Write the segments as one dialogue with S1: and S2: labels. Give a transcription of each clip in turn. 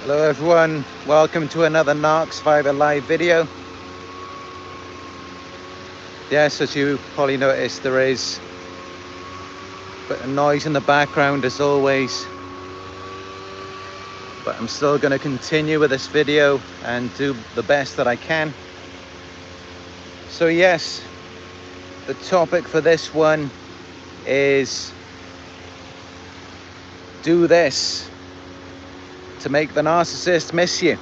S1: Hello everyone, welcome to another Narc Survivor live video. Yes, as you probably noticed, there is a bit of noise in the background as always, but I'm still going to continue with this video and do the best that I can. So yes, the topic for this one is do this to make the narcissist miss you.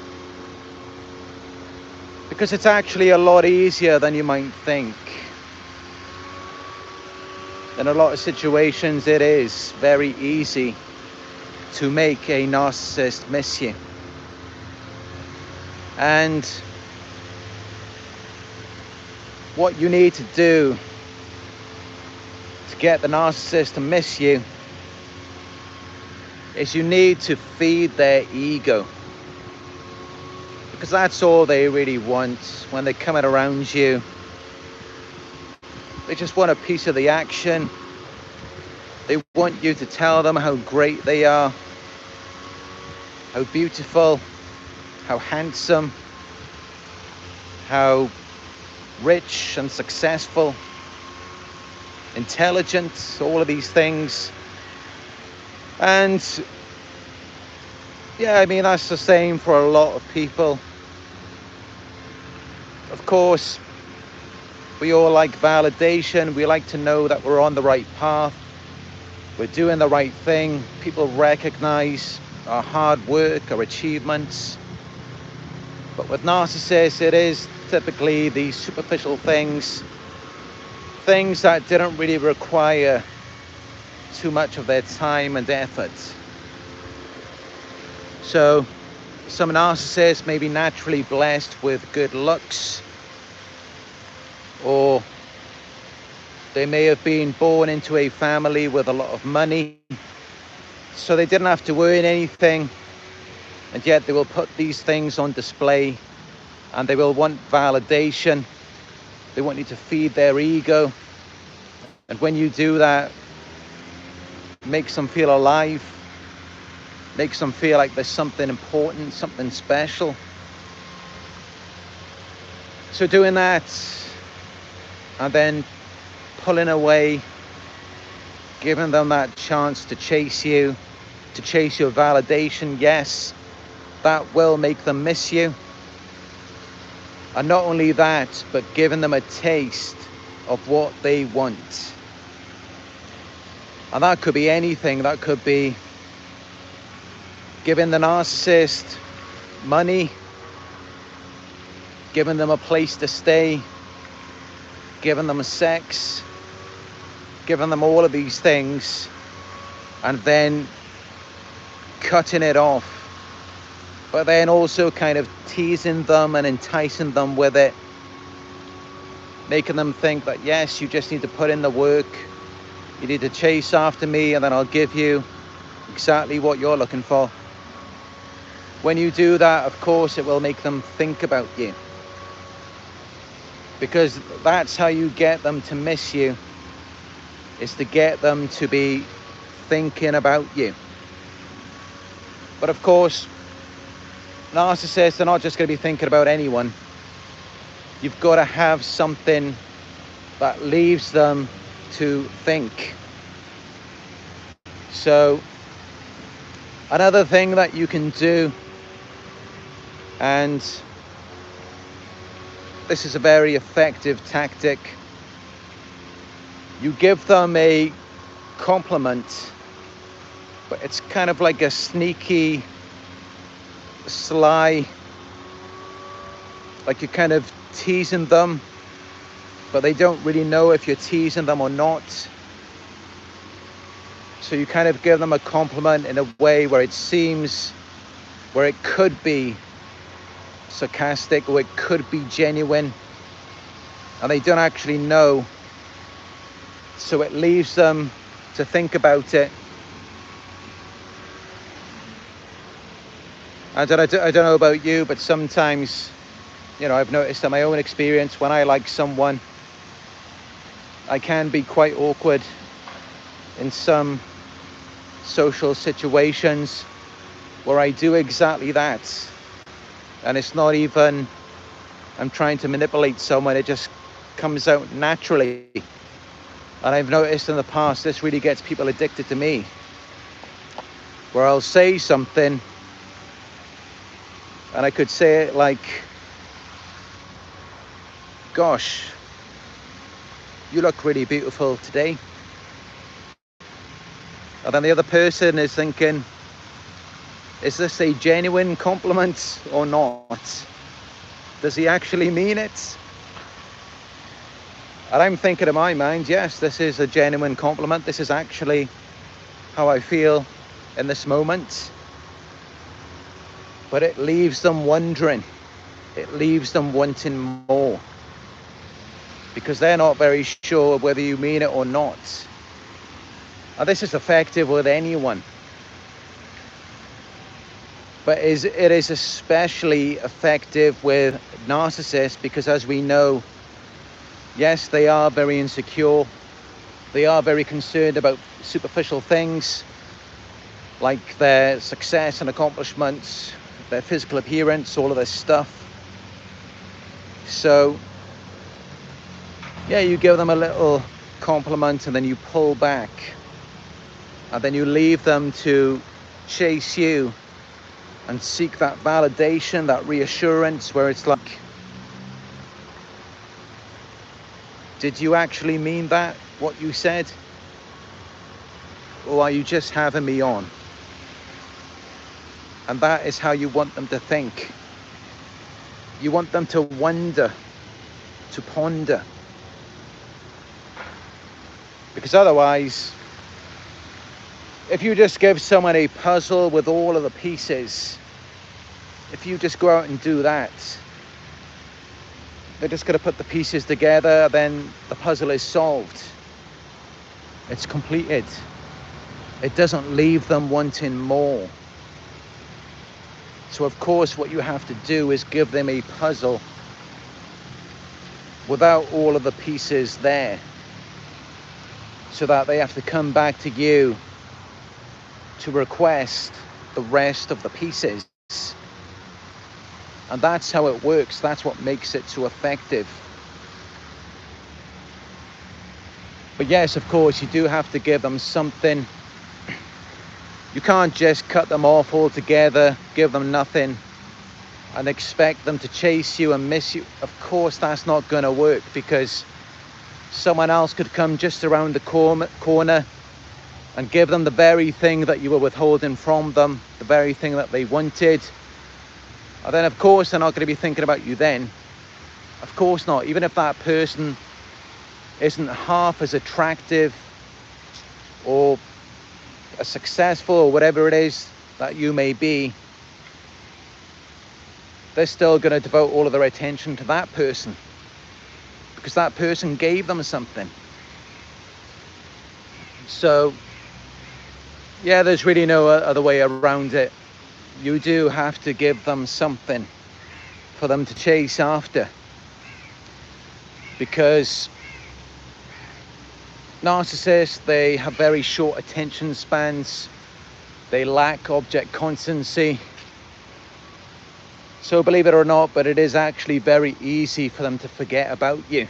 S1: Because it's actually a lot easier than you might think. In a lot of situations, it is very easy to make a narcissist miss you. And what you need to do to get the narcissist to miss you is you need to feed their ego. Because that's all they really want when they're coming around you. They just want a piece of the action. They want you to tell them how great they are, how beautiful, how handsome, how rich and successful, intelligent, all of these things. And yeah, I mean, that's the same for a lot of people. Of course, we all like validation. We like to know that we're on the right path. We're doing the right thing. People recognize our hard work, our achievements. But with narcissists, it is typically these superficial things that didn't really require too much of their time and effort. So some narcissists may be naturally blessed with good looks, or they may have been born into a family with a lot of money, so they didn't have to earn anything, and yet they will put these things on display, and they will want validation. They want you to feed their ego, and when you do that, it makes them feel alive, makes them feel like there's something important, something special. So doing that and then pulling away, giving them that chance to chase your validation, yes, that will make them miss you. And not only that, but giving them a taste of what they want. And that could be anything. That could be giving the narcissist money, giving them a place to stay, giving them sex, giving them all of these things, and then cutting it off. But then also kind of teasing them and enticing them with it, making them think that yes, you just need to put in the work, you need to chase after me, and then I'll give you exactly what you're looking for. When you do that, of course, it will make them think about you. Because that's how you get them to miss you, is to get them to be thinking about you. But of course, narcissists are not just going to be thinking about anyone. You've got to have something that leaves them to think. So another thing that you can do, and this is a very effective tactic, you give them a compliment, but it's kind of like a sneaky, sly, like you're kind of teasing them, but they don't really know if you're teasing them or not. So you kind of give them a compliment in a way where it seems, where it could be sarcastic or it could be genuine, and they don't actually know. So it leaves them to think about it. And I don't know about you, but sometimes, you know, I've noticed in my own experience, when I like someone, I can be quite awkward in some social situations. where I do exactly that. And it's not even I'm trying to manipulate someone, it just comes out naturally. And I've noticed in the past this really gets people addicted to me, where I'll say something and I could say it like, gosh, you look really beautiful today. And then the other person is thinking, is this a genuine compliment or not? Does he actually mean it? And I'm thinking in my mind, yes, this is a genuine compliment. This is actually how I feel in this moment. But it leaves them wondering. It leaves them wanting more. Because they're not very sure whether you mean it or not. And this is effective with anyone. But it is especially effective with narcissists because, as we know, yes, they are very insecure. They are very concerned about superficial things like their success and accomplishments, their physical appearance, all of this stuff. So, yeah, you give them a little compliment and then you pull back. And then you leave them to chase you and seek that validation, that reassurance, where it's like, did you actually mean that, what you said? Or are you just having me on? And that is how you want them to think. You want them to wonder, to ponder. Because otherwise, if you just give someone a puzzle with all of the pieces, if you just go out and do that, they're just going to put the pieces together, then the puzzle is solved. It's completed. It doesn't leave them wanting more. So of course what you have to do is give them a puzzle without all of the pieces there, so that they have to come back to you to request the rest of the pieces. And that's how it works. That's what makes it so effective. But yes, of course, you do have to give them something. You can't just cut them off altogether, give them nothing, and expect them to chase you and miss you. Of course, that's not going to work, because someone else could come just around the corner and give them the very thing that you were withholding from them, the very thing that they wanted. And then, of course, they're not going to be thinking about you then. Of course not. Even if that person isn't half as attractive or as successful or whatever it is that you may be, they're still going to devote all of their attention to that person, because that person gave them something. So, yeah, there's really no other way around it. You do have to give them something for them to chase after, because narcissists, they have very short attention spans. They lack object constancy. So believe it or not, but it is actually very easy for them to forget about you,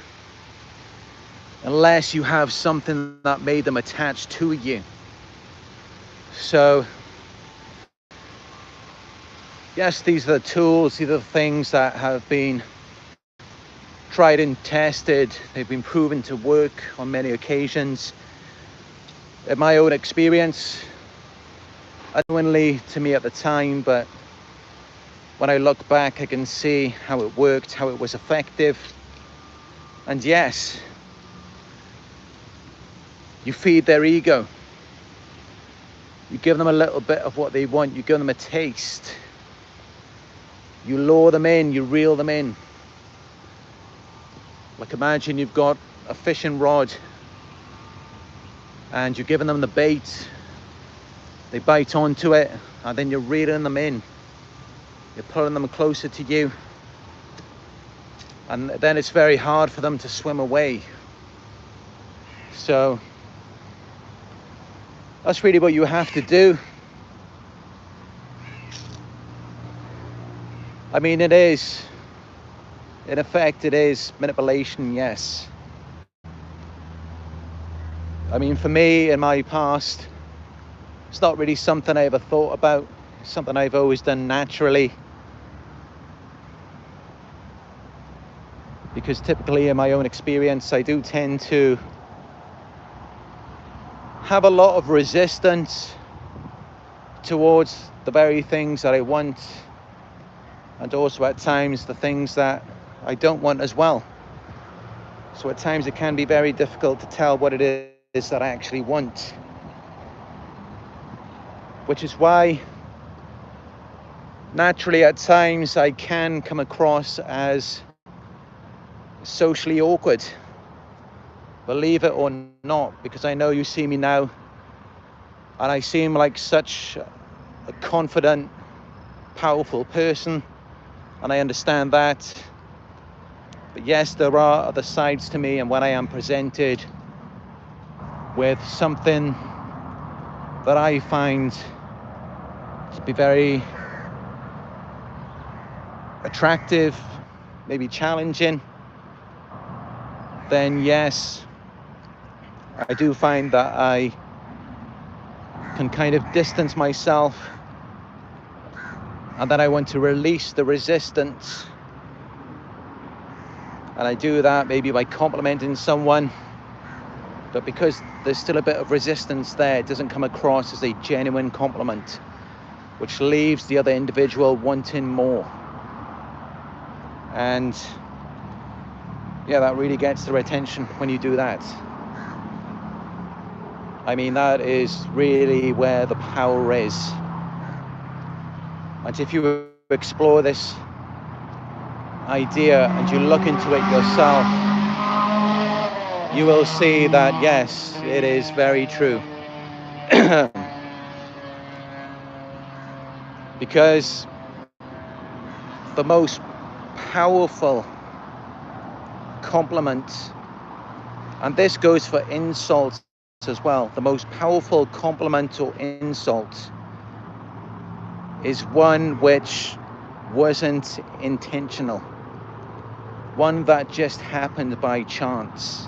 S1: unless you have something that made them attached to you. So yes, these are the tools, these are the things that have been tried and tested. They've been proven to work on many occasions. In my own experience, unknowingly to me at the time, but when I look back, I can see how it worked, how it was effective. And yes, you feed their ego. You give them a little bit of what they want. You give them a taste. You lure them in, you reel them in. Like, imagine you've got a fishing rod and you're giving them the bait. They bite onto it, and then you're reeling them in. You're pulling them closer to you. And then it's very hard for them to swim away. So that's really what you have to do. I mean, it is, in effect, it is manipulation, yes. I mean, for me, in my past, it's not really something I ever thought about. It's something I've always done naturally. Because typically in my own experience, I do tend to have a lot of resistance towards the very things that I want, and also at times the things that I don't want as well. So at times it can be very difficult to tell what it is that I actually want. Which is why naturally at times I can come across as socially awkward. Believe it or not, because I know you see me now and I seem like such a confident, powerful person, and I understand that. But yes, there are other sides to me, and when I am presented with something that I find to be very attractive, maybe challenging, then yes, I do find that I can kind of distance myself, and then I want to release the resistance. And I do that maybe by complimenting someone, but because there's still a bit of resistance there, it doesn't come across as a genuine compliment, which leaves the other individual wanting more. And yeah, that really gets their attention when you do that. I mean, that is really where the power is. And if you explore this idea and you look into it yourself, you will see that yes, it is very true. Because the most powerful compliment, and this goes for insults as well, the most powerful compliment or insult is one which wasn't intentional, one that just happened by chance.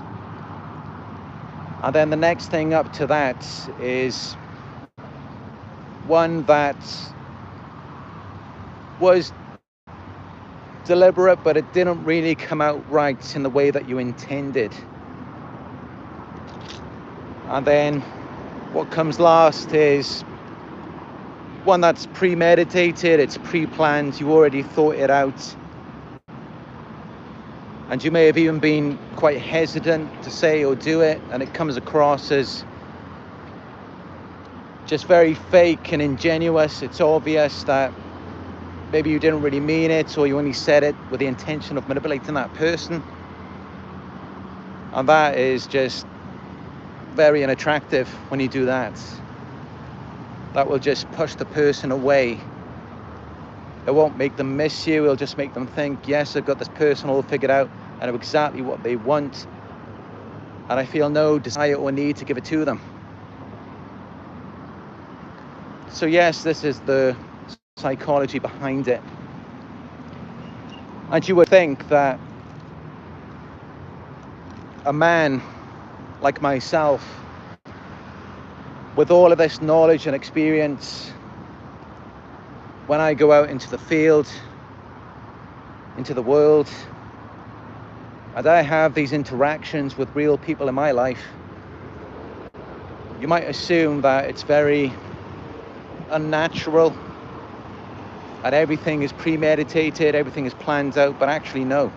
S1: And then the next thing up to that is one that was deliberate, but it didn't really come out right in the way that you intended. And then what comes last is one that's premeditated, it's pre-planned, you already thought it out. And you may have even been quite hesitant to say or do it, and it comes across as just very fake and ingenuous. It's obvious that maybe you didn't really mean it, or you only said it with the intention of manipulating that person. And that is just very unattractive when you do that. That will just push the person away. It won't make them miss you, it'll just make them think, yes, I've got this person all figured out, I know exactly what they want, and I feel no desire or need to give it to them. So yes, this is the psychology behind it. And you would think that a man like myself, with all of this knowledge and experience, when I go out into the field, into the world, and I have these interactions with real people in my life, you might assume that it's very unnatural and everything is premeditated, everything is planned out, but actually no.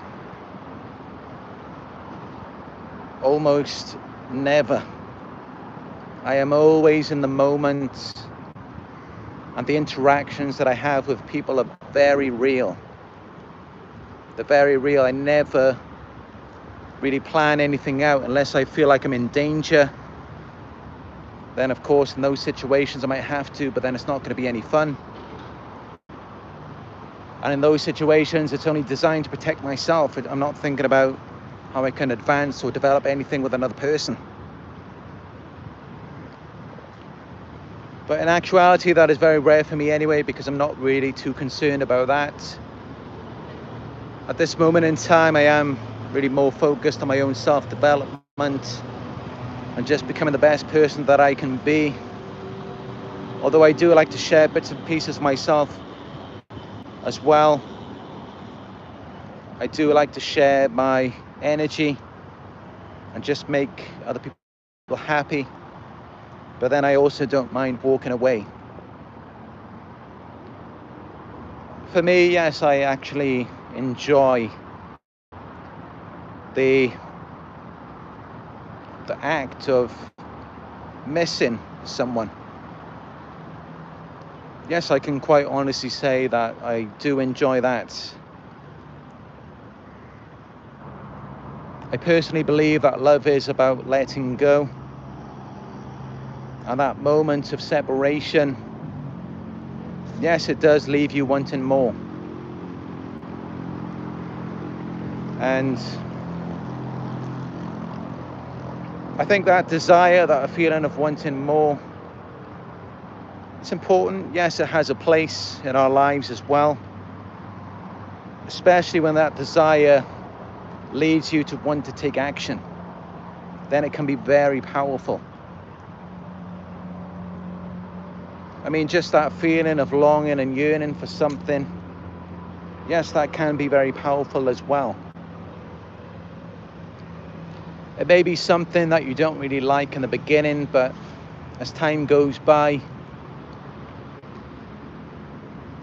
S1: Almost never. I am always in the moment, and the interactions that I have with people are very real. They're very real. I never really plan anything out unless I feel like I'm in danger. Then of course in those situations I might have to, but then it's not going to be any fun. And in those situations it's only designed to protect myself. I'm not thinking about how I can advance or develop anything with another person. But in actuality that is very rare for me anyway, because I'm not really too concerned about that. At this moment in time, I am really more focused on my own self-development and just becoming the best person that I can be. Although I do like to share bits and pieces of myself as well. I do like to share my energy and just make other people happy. But then I also don't mind walking away. For me, yes, I actually enjoy the act of missing someone. Yes, I can quite honestly say that I do enjoy that. I personally believe that love is about letting go. And that moment of separation, yes, it does leave you wanting more. And I think that desire, that feeling of wanting more, it's important. Yes, it has a place in our lives as well. Especially when that desire leads you to want to take action. Then it can be very powerful. I mean, just that feeling of longing and yearning for something, yes, that can be very powerful as well. It may be something that you don't really like in the beginning, but as time goes by,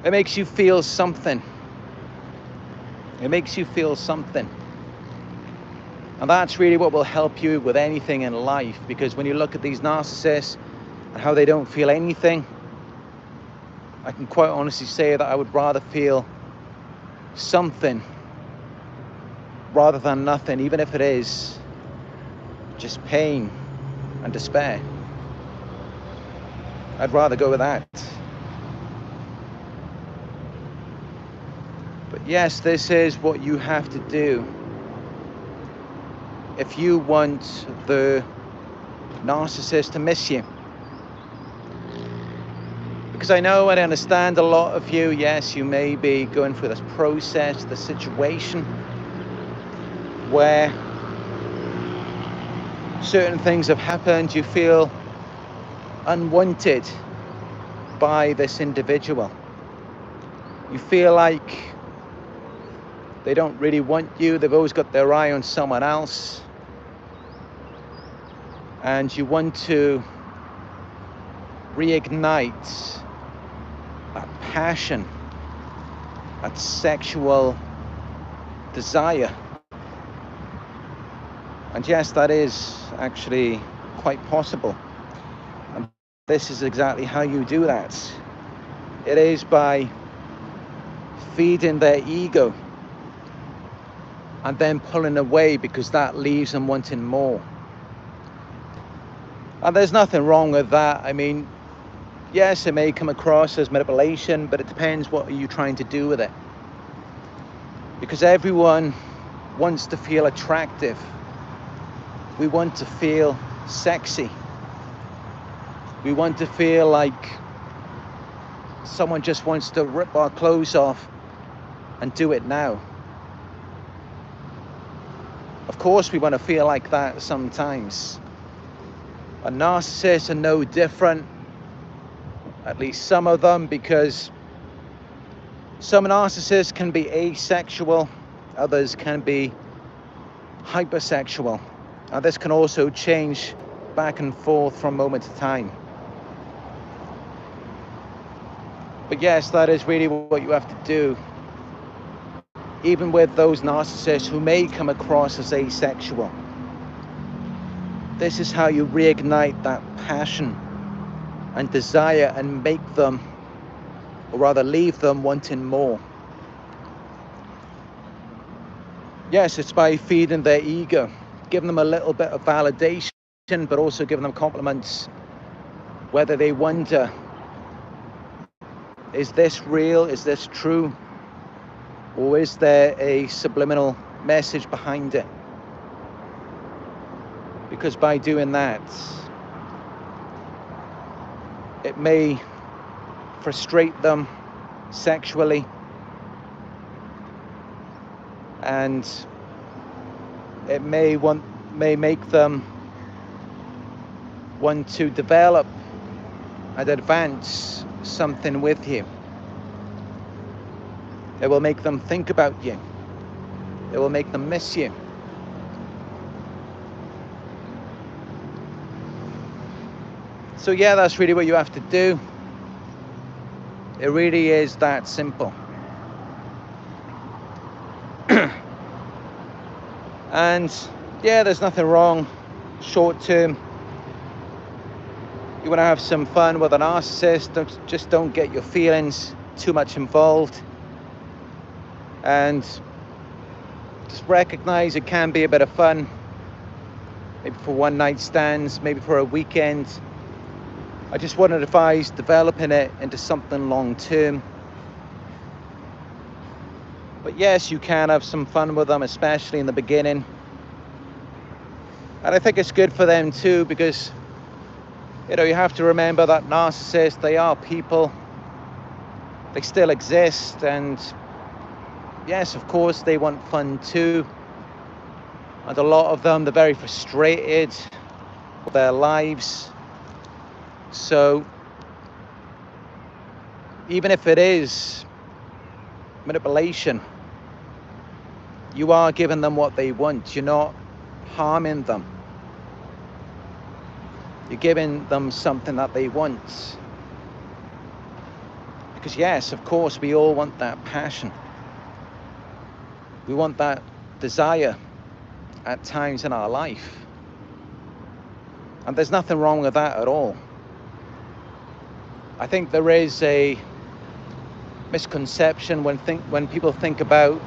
S1: it makes you feel something. It makes you feel something. And that's really what will help you with anything in life, because when you look at these narcissists and how they don't feel anything, I can quite honestly say that I would rather feel something rather than nothing, even if it is just pain and despair. I'd rather go with that. But yes, this is what you have to do if you want the narcissist to miss you. Because I know and I understand a lot of you, yes, you may be going through this process, the situation where certain things have happened, you feel unwanted by this individual. You feel like they don't really want you, they've always got their eye on someone else. And you want to reignite that passion, that sexual desire. And yes, that is actually quite possible. And this is exactly how you do that. It is by feeding their ego and then pulling away, because that leaves them wanting more. And there's nothing wrong with that. I mean, yes, it may come across as manipulation, but it depends what are you trying to do with it. Because everyone wants to feel attractive. We want to feel sexy. We want to feel like someone just wants to rip our clothes off and do it now. Of course, we want to feel like that sometimes. A narcissist are no different, at least some of them, because some narcissists can be asexual, others can be hypersexual. And this can also change back and forth from moment to time. But yes, that is really what you have to do. Even with those narcissists who may come across as asexual, this is how you reignite that passion and desire and make them, or rather leave them, wanting more. Yes, it's by feeding their ego, giving them a little bit of validation, but also giving them compliments, whether they wonder, is this real? Is this true? Or is there a subliminal message behind it? Because by doing that, it may frustrate them sexually, and it may make them want to develop and advance something with you. It will make them think about you. It will make them miss you. So yeah, that's really what you have to do. It really is that simple. And yeah, there's nothing wrong short term. You want to have some fun with a narcissist, just don't get your feelings too much involved. And just recognize it can be a bit of fun. Maybe for one night stands, maybe for a weekend. I just wouldn't advise developing it into something long term. But yes, you can have some fun with them, especially in the beginning. And I think it's good for them too, because you have to remember that narcissists, they are people. They still exist, and yes, of course, they want fun too. And a lot of them, they're very frustrated with their lives. So even if it is manipulation, you are giving them what they want. You're not harming them. You're giving them something that they want. Because yes, of course, we all want that passion. We want that desire at times in our life. And there's nothing wrong with that at all. I think there is a misconception when people think about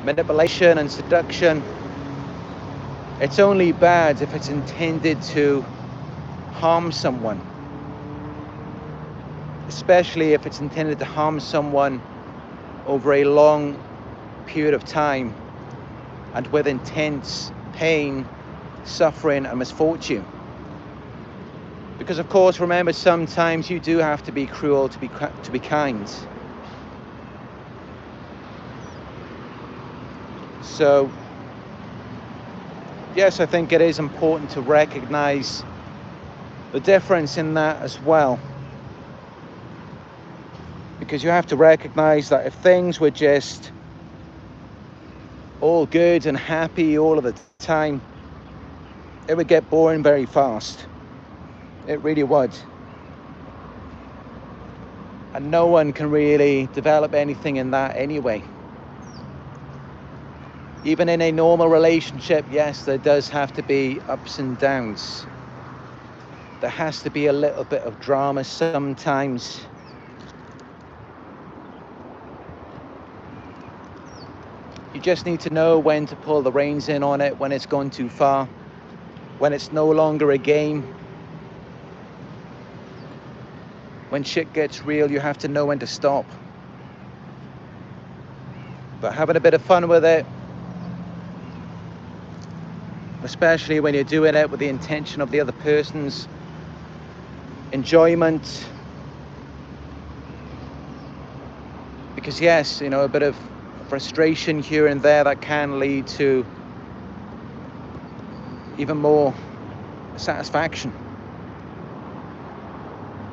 S1: manipulation and seduction. It's only bad if it's intended to harm someone, especially if it's intended to harm someone over a long period of time and with intense pain, suffering, and misfortune. Because of course, remember, sometimes you do have to be cruel to be kind. So yes, I think it is important to recognize the difference in that as well. Because you have to recognize that if things were just all good and happy all of the time, it would get boring very fast. It really would. And no one can really develop anything in that anyway. Even in a normal relationship, yes, there does have to be ups and downs. There has to be a little bit of drama sometimes. You just need to know when to pull the reins in on it, when it's gone too far, when it's no longer a game. When shit gets real, you have to know when to stop. But having a bit of fun with it, especially when you're doing it with the intention of the other person's enjoyment. Because yes, a bit of frustration here and there, that can lead to even more satisfaction.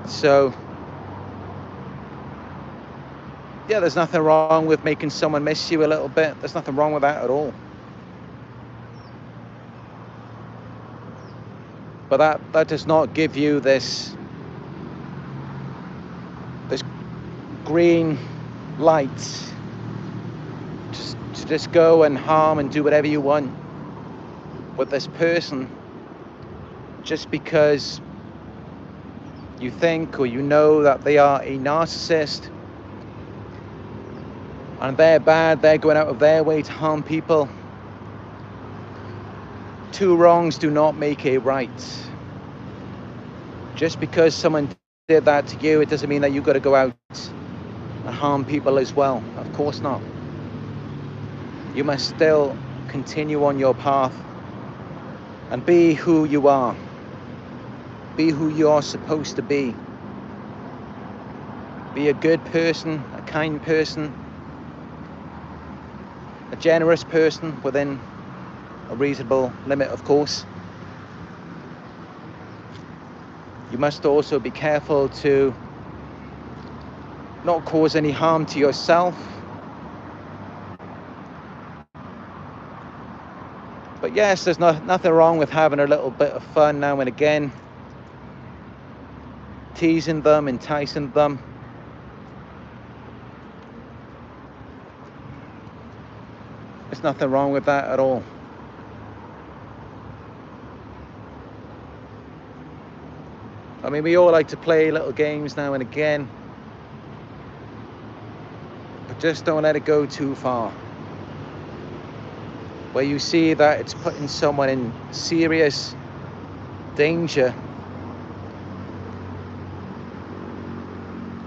S1: So yeah, there's nothing wrong with making someone miss you a little bit. There's nothing wrong with that at all. But that does not give you this green light to just go and harm and do whatever you want with this person just because you think or you know that they are a narcissist and they're bad, they're going out of their way to harm people. Two wrongs do not make a right. Just because someone did that to you, it doesn't mean that you've got to go out and harm people as well. Of course not. You must still continue on your path and be who you are. Be who you're supposed to be. Be a good person, a kind person, a generous person within a reasonable limit, of course. You must also be careful to not cause any harm to yourself. But yes, there's nothing wrong with having a little bit of fun now and again, teasing them, enticing them. There's nothing wrong with that at all. I mean, we all like to play little games now and again, but just don't let it go too far. Where you see that it's putting someone in serious danger,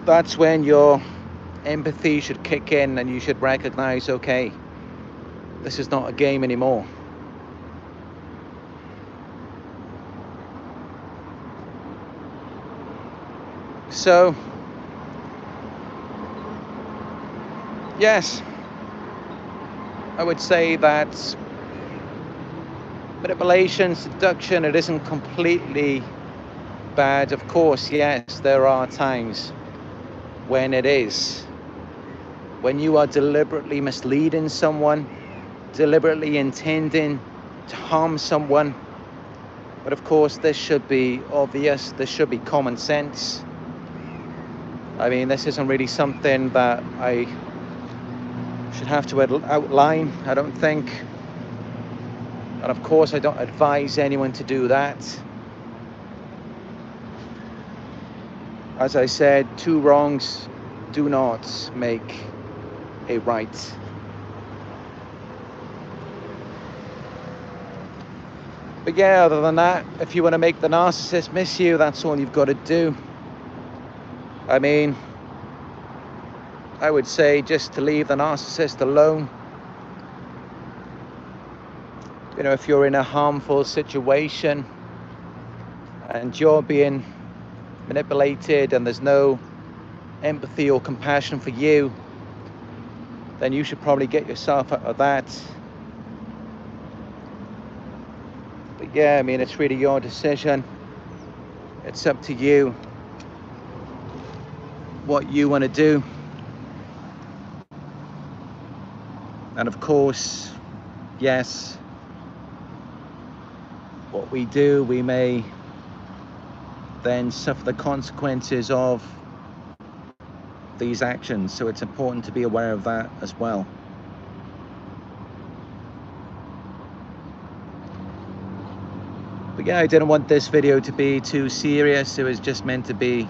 S1: that's when your empathy should kick in and you should recognize, okay, this is not a game anymore. So, yes, I would say that manipulation, seduction, it isn't completely bad. Of course, yes, there are times when it is. When you are deliberately misleading someone, deliberately intending to harm someone. But of course, this should be obvious. This should be common sense. I mean, this isn't really something that I should have to outline, I don't think. And of course, I don't advise anyone to do that. As I said, two wrongs do not make a right. But yeah, other than that, if you want to make the narcissist miss you, that's all you've got to do. I mean, I would say just to leave the narcissist alone. You know, if you're in a harmful situation and you're being manipulated and there's no empathy or compassion for you, then you should probably get yourself out of that. But yeah, I mean, it's really your decision. It's up to you what you want to do. And of course, yes, what we do, we may then suffer the consequences of these actions. So it's important to be aware of that as well. But yeah, I didn't want this video to be too serious. It was just meant to be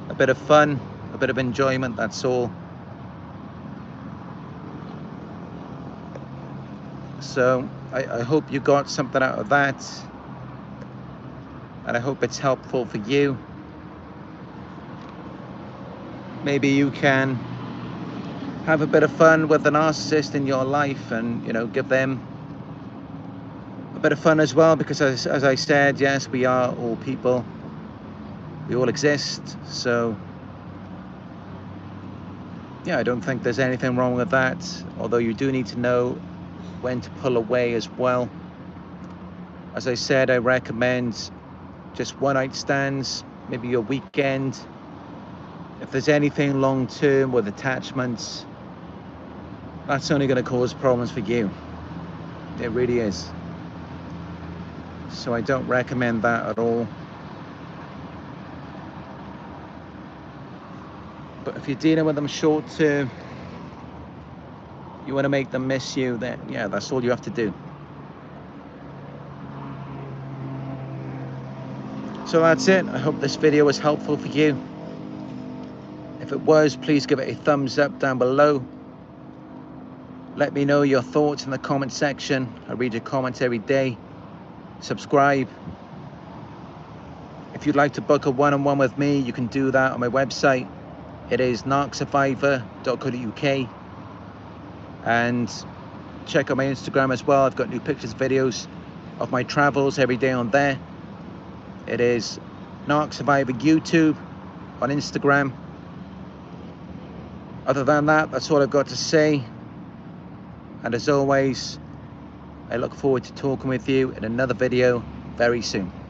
S1: a bit of fun, a bit of enjoyment, that's all. So I hope you got something out of that, and I hope it's helpful for you. Maybe you can have a bit of fun with the narcissist in your life and, you know, give them a bit of fun as well, because as I said, yes, we are all people. We all exist. So yeah, I don't think there's anything wrong with that, although you do need to know when to pull away as well. As I said, I recommend just one-night stands, maybe a weekend. If there's anything long-term with attachments, that's only going to cause problems for you. It really is. So I don't recommend that at all. But if you're dealing with them short-term, you want to make them miss you, then yeah, that's all you have to do. So that's it. I hope this video was helpful for you. If it was, please give it a thumbs up down below. Let me know your thoughts in the comment section. I read your comments every day. Subscribe. If you'd like to book a one-on-one with me, you can do that on my website. It is narcsurvivor.co.uk. And check out my Instagram as well. I've got new pictures, videos of my travels every day on there. It is Narc Survivor YouTube on Instagram. Other than that, that's all I've got to say. And as always, I look forward to talking with you in another video very soon.